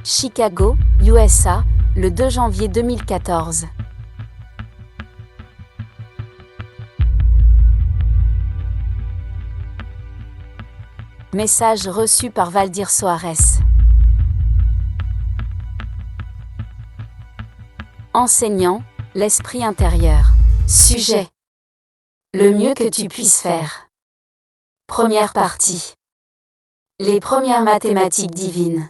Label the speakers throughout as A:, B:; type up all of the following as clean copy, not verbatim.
A: Chicago, USA, le 2 janvier 2014. Message reçu par Valdir Soares. Enseignant, l'esprit intérieur. Sujet. Le mieux que tu puisses faire. Première partie. Les premières mathématiques divines.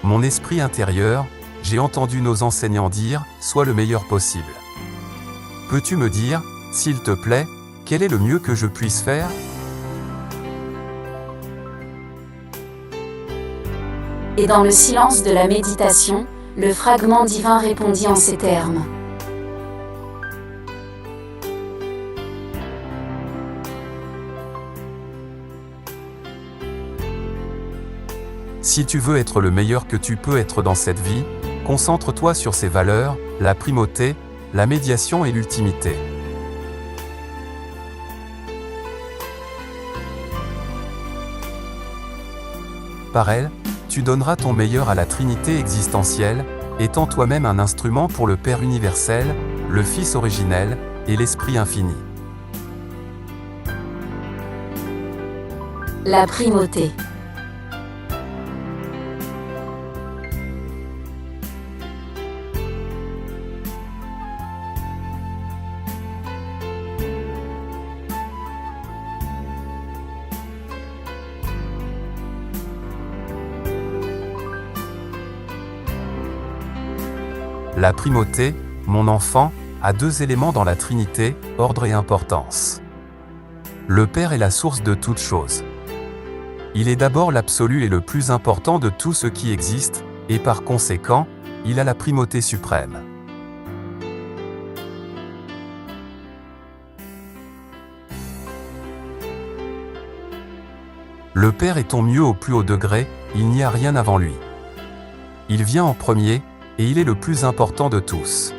B: Mon esprit intérieur, j'ai entendu nos enseignants dire, sois le meilleur possible. Peux-tu me dire, s'il te plaît, quel est le mieux que je puisse faire?
A: Et dans le silence de la méditation, le fragment divin répondit en ces termes.
B: Si tu veux être le meilleur que tu peux être dans cette vie, concentre-toi sur ces valeurs, la primauté, la médiation et l'ultimité. Par elles, tu donneras ton meilleur à la Trinité existentielle, étant toi-même un instrument pour le Père universel, le Fils originel, et l'Esprit infini.
A: La primauté.
B: La primauté, mon enfant, a deux éléments dans la Trinité, ordre et importance. Le Père est la source de toutes choses. Il est d'abord l'absolu et le plus important de tout ce qui existe, et par conséquent, il a la primauté suprême. Le Père est ton mieux au plus haut degré, il n'y a rien avant lui. Il vient en premier, et il est le plus important de tous.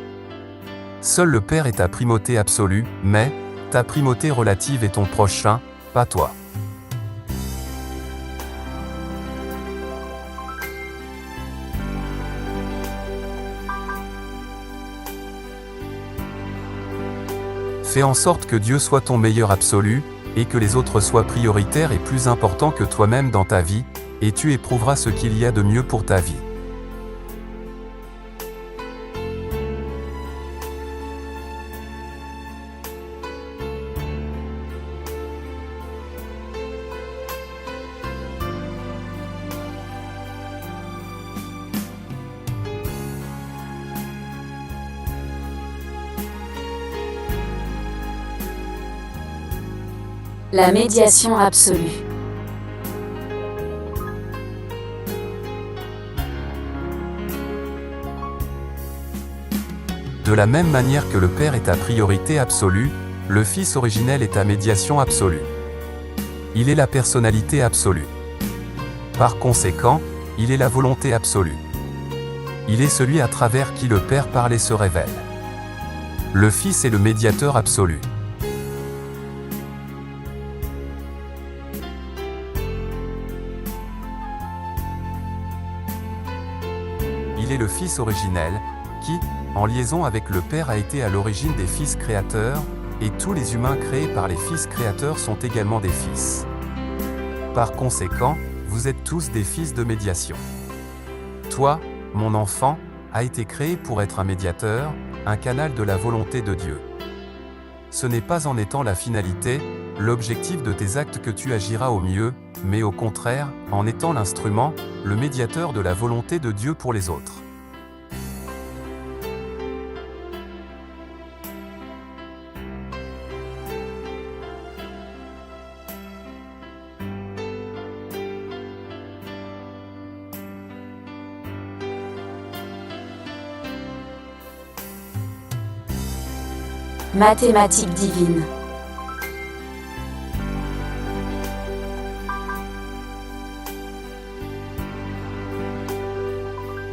B: Seul le Père est ta primauté absolue, mais ta primauté relative est ton prochain, pas toi. Fais en sorte que Dieu soit ton meilleur absolu, et que les autres soient prioritaires et plus importants que toi-même dans ta vie, et tu éprouveras ce qu'il y a de mieux pour ta vie.
A: La médiation absolue.
B: De la même manière que le Père est ta priorité absolue, le Fils originel est ta médiation absolue. Il est la personnalité absolue. Par conséquent, il est la volonté absolue. Il est celui à travers qui le Père parle et se révèle. Le Fils est le médiateur absolu. Il est le Fils originel, qui, en liaison avec le Père a été à l'origine des Fils créateurs, et tous les humains créés par les Fils créateurs sont également des Fils. Par conséquent, vous êtes tous des fils de médiation. Toi, mon enfant, as été créé pour être un médiateur, un canal de la volonté de Dieu. Ce n'est pas en étant la finalité, l'objectif de tes actes que tu agiras au mieux, mais au contraire, en étant l'instrument, le médiateur de la volonté de Dieu pour les autres.
A: Mathématiques divines.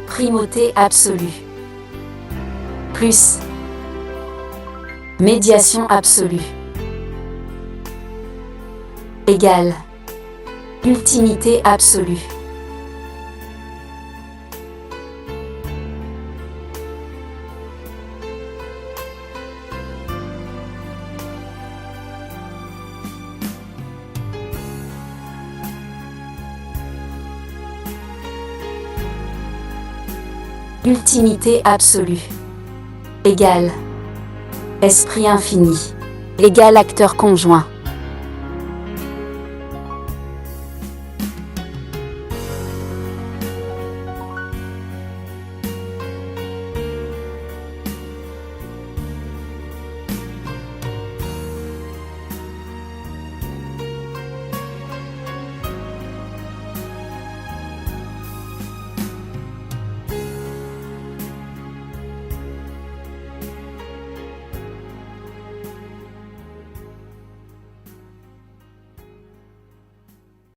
A: Primauté absolue. Plus. Médiation absolue. égale ultimité absolue. Ultimité absolue égale esprit infini égale acteur conjoint.